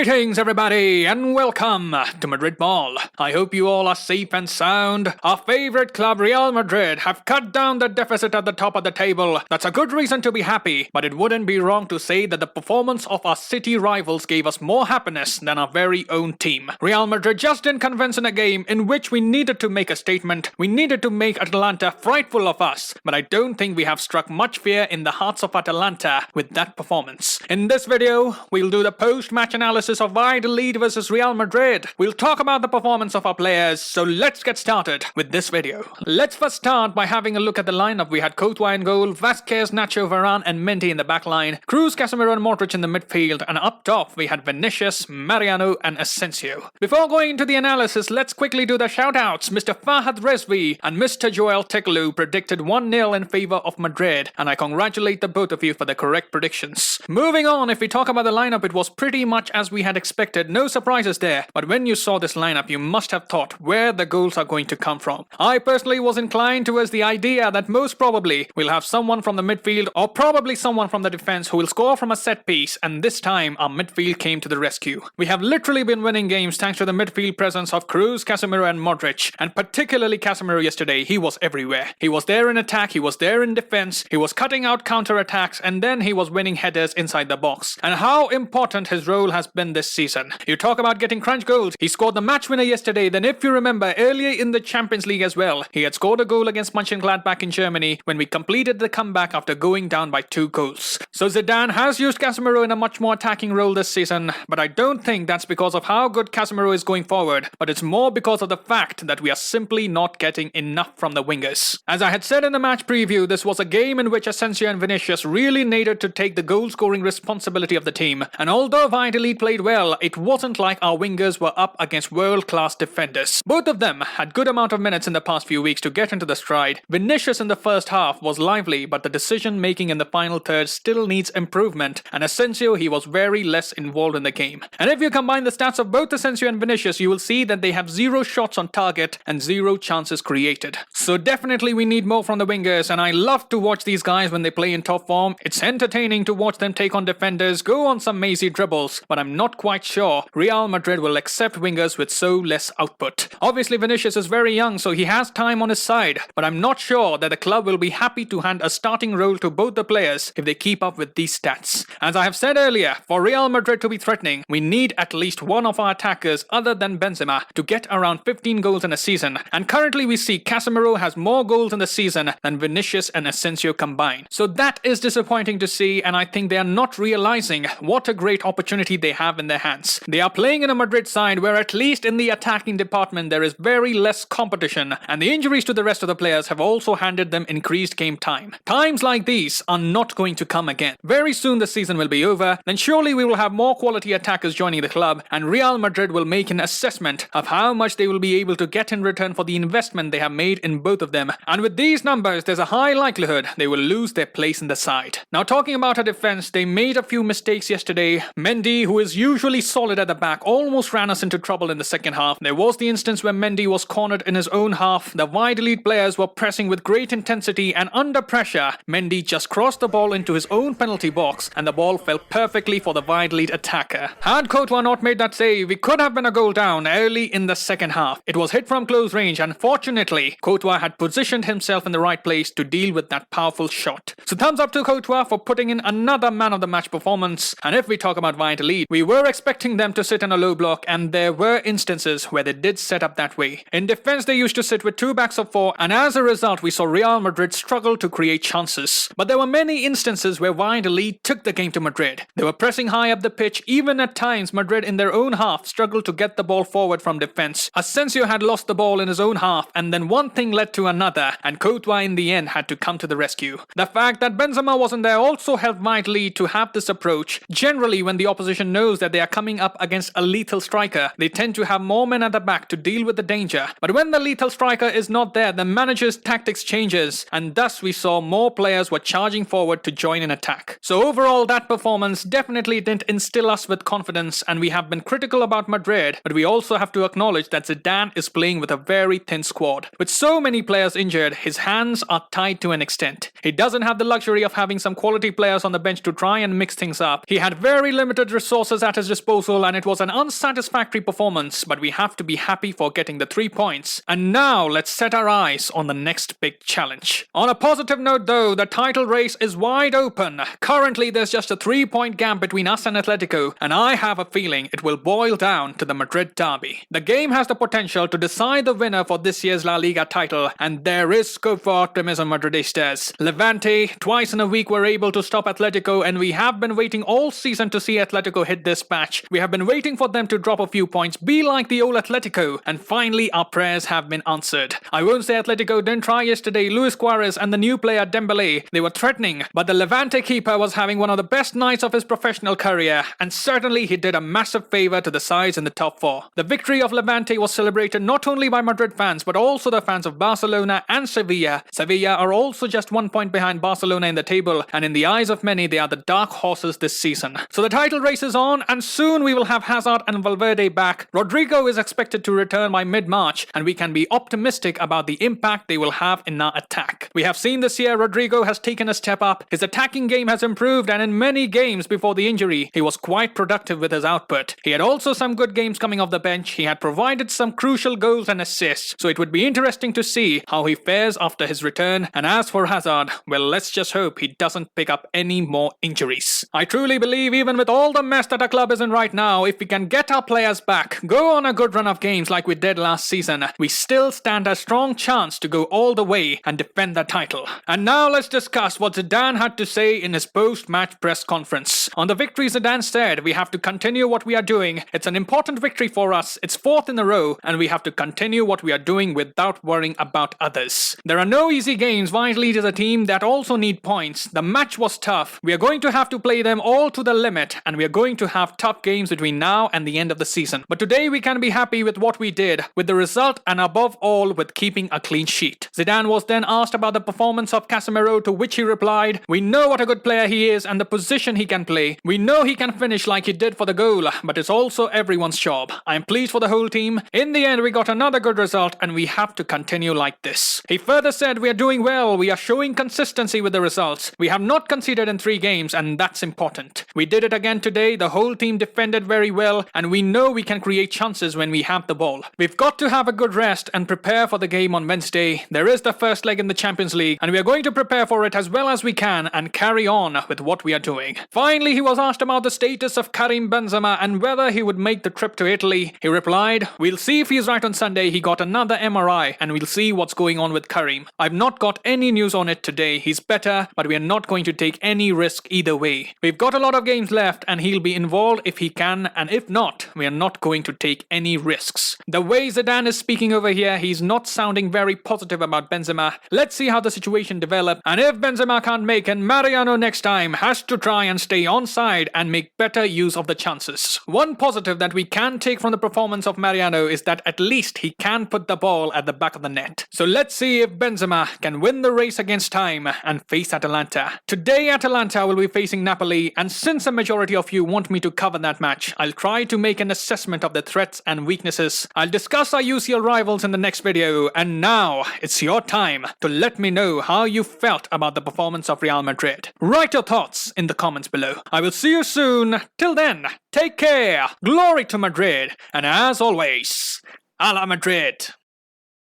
Greetings everybody and welcome to Madrid Ball. I hope you all are safe and sound. Our favorite club Real Madrid have cut down the deficit at the top of the table. That's a good reason to be happy, but it wouldn't be wrong to say that the performance of our city rivals gave us more happiness than our very own team. Real Madrid just didn't convince in a game in which we needed to make a statement. We needed to make Atalanta frightful of us, but I don't think we have struck much fear in the hearts of Atalanta with that performance. In this video, we'll do the post-match analysis of Valladolid versus Real Madrid. We'll talk about the performance of our players, so let's get started with this video. Let's first start by having a look at the lineup. We had Courtois in goal, Vasquez, Nacho, Varane and Mendy in the backline, Kroos, Casemiro and Modric in the midfield, and up top we had Vinicius, Mariano and Asensio. Before going into the analysis, let's quickly do the shoutouts. Mr. Fahad Rezvi and Mr. Joel Teklu predicted 1-0 in favour of Madrid, and I congratulate the both of you for the correct predictions. Moving on, if we talk about the lineup, it was pretty much as we had expected, no surprises there, but when you saw this lineup you must have thought where the goals are going to come from. I personally was inclined towards the idea that most probably we'll have someone from the midfield or probably someone from the defense who will score from a set piece, and this time our midfield came to the rescue. We have literally been winning games thanks to the midfield presence of Kroos, Casemiro and Modric, and particularly Casemiro yesterday. He was everywhere. He was there in attack, he was there in defense, he was cutting out counter-attacks, and then he was winning headers inside the box. And how important his role has been this season. You talk about getting crunch goals. He scored the match winner yesterday. Then if you remember, earlier in the Champions League as well, he had scored a goal against Mönchengladbach in Germany when we completed the comeback after going down by 2 goals. So Zidane has used Casemiro in a much more attacking role this season, but I don't think that's because of how good Casemiro is going forward, but it's more because of the fact that we are simply not getting enough from the wingers. As I had said in the match preview, this was a game in which Asensio and Vinicius really needed to take the goal-scoring responsibility of the team, and although Valladolid played well, it wasn't like our wingers were up against world-class defenders. Both of them had good amount of minutes in the past few weeks to get into the stride. Vinicius in the first half was lively, but the decision-making in the final third still needs improvement, and Asensio, he was very less involved in the game. And if you combine the stats of both Asensio and Vinicius, you will see that they have 0 shots on target and 0 chances created. So definitely we need more from the wingers, and I love to watch these guys when they play in top form. It's entertaining to watch them take on defenders, go on some mazy dribbles, but I'm not quite sure Real Madrid will accept wingers with so less output. Obviously Vinicius is very young, so he has time on his side, but I'm not sure that the club will be happy to hand a starting role to both the players if they keep up with these stats. As I have said earlier, for Real Madrid to be threatening, we need at least one of our attackers other than Benzema to get around 15 goals in a season, and currently we see Casemiro has more goals in the season than Vinicius and Asensio combined. So that is disappointing to see, and I think they are not realizing what a great opportunity they have in their hands. They are playing in a Madrid side where at least in the attacking department there is very less competition, and the injuries to the rest of the players have also handed them increased game time. Times like these are not going to come again. Very soon the season will be over, then surely we will have more quality attackers joining the club, and Real Madrid will make an assessment of how much they will be able to get in return for the investment they have made in both of them, and with these numbers there's a high likelihood they will lose their place in the side. Now talking about our defense, they made a few mistakes yesterday. Mendy, who is usually solid at the back, almost ran us into trouble in the second half. There was the instance where Mendy was cornered in his own half. The Valladolid players were pressing with great intensity, and under pressure, Mendy just crossed the ball into his own penalty box, and the ball fell perfectly for the Valladolid attacker. Had Courtois not made that save, we could have been a goal down early in the second half. It was hit from close range, and fortunately, Courtois had positioned himself in the right place to deal with that powerful shot. So thumbs up to Courtois for putting in another man of the match performance. And if we talk about Valladolid, we were expecting them to sit in a low block, and there were instances where they did set up that way. In defense they used to sit with 2 backs of 4, and as a result we saw Real Madrid struggle to create chances. But there were many instances where Valladolid took the game to Madrid. They were pressing high up the pitch. Even at times Madrid in their own half struggled to get the ball forward from defense. Asensio had lost the ball in his own half, and then one thing led to another, and Courtois in the end had to come to the rescue. The fact that Benzema wasn't there also helped Valladolid to have this approach. Generally when the opposition knows that they are coming up against a lethal striker, they tend to have more men at the back to deal with the danger. But when the lethal striker is not there, the manager's tactics changes, and thus we saw more players were charging forward to join in attack. So overall that performance definitely didn't instill us with confidence, and we have been critical about Madrid, but we also have to acknowledge that Zidane is playing with a very thin squad. With so many players injured, his hands are tied to an extent. He doesn't have the luxury of having some quality players on the bench to try and mix things up. He had very limited resources at at his disposal and it was an unsatisfactory performance, but we have to be happy for getting the 3 points. And now let's set our eyes on the next big challenge. On a positive note though, the title race is wide open. Currently there's just a 3-point gap between us and Atletico, and I have a feeling it will boil down to the Madrid derby. The game has the potential to decide the winner for this year's La Liga title, and there is scope for optimism, Madridistas. Levante, twice in a week, were able to stop Atletico, and we have been waiting all season to see Atletico hit this patch. We have been waiting for them to drop a few points, be like the old Atletico, and finally our prayers have been answered. I won't say Atletico didn't try yesterday. Luis Suarez and the new player Dembele, they were threatening, but the Levante keeper was having one of the best nights of his professional career, and certainly he did a massive favour to the sides in the top 4. The victory of Levante was celebrated not only by Madrid fans but also the fans of Barcelona and Sevilla. Sevilla are also just 1 point behind Barcelona in the table, and in the eyes of many they are the dark horses this season. So the title race is on, and soon we will have Hazard and Valverde back. Rodrigo is expected to return by mid-March, and we can be optimistic about the impact they will have in our attack. We have seen this year Rodrigo has taken a step up, his attacking game has improved, and in many games before the injury he was quite productive with his output. He had also some good games coming off the bench, he had provided some crucial goals and assists, so it would be interesting to see how he fares after his return. And as for Hazard, well, let's just hope he doesn't pick up any more injuries. I truly believe even with all the mess that our club is in right now, if we can get our players back, go on a good run of games like we did last season, we still stand a strong chance to go all the way and defend the title. And now let's discuss what Zidane had to say in his post-match press conference. On the victory, Zidane said, "We have to continue what we are doing. It's an important victory for us. It's 4th in a row, and we have to continue what we are doing without worrying about others. There are no easy games. Valladolid is a team that also need points. The match was tough. We are going to have to play them all to the limit, and we are going to have tough games between now and the end of the season. But today we can be happy with what we did, with the result, and above all with keeping a clean sheet." Zidane was then asked about the performance of Casemiro, to which he replied, "We know what a good player he is and the position he can play. We know he can finish like he did for the goal, but it's also everyone's job. I am pleased for the whole team. In the end we got another good result and we have to continue like this." He further said, "We are doing well. We are showing consistency with the results. We have not conceded in 3 games and that's important. We did it again today. The whole team defended very well and we know we can create chances when we have the ball. We've got to have a good rest and prepare for the game on Wednesday. There is the first leg in the Champions League and we are going to prepare for it as well as we can and carry on with what we are doing." Finally, he was asked about the status of Karim Benzema and whether he would make the trip to Italy. He replied, "We'll see if he's right on Sunday. He got another MRI and we'll see what's going on with Karim. I've not got any news on it today. He's better, but we are not going to take any risk either way. We've got a lot of games left and he'll be involved if he can, and if not, we are not going to take any risks." The way Zidane is speaking over here, he's not sounding very positive about Benzema. Let's see how the situation develops, and if Benzema can't make it, Mariano next time has to try and stay onside and make better use of the chances. One positive that we can take from the performance of Mariano is that at least he can put the ball at the back of the net. So let's see if Benzema can win the race against time and face Atalanta. Today Atalanta will be facing Napoli, and since a majority of you want me to cover that match, I'll try to make an assessment of the threats and weaknesses. I'll discuss our UCL rivals in the next video, and now it's your time to let me know how you felt about the performance of Real Madrid. Write your thoughts in the comments below. I will see you soon. Till then, take care, glory to Madrid, and as always, a la Madrid.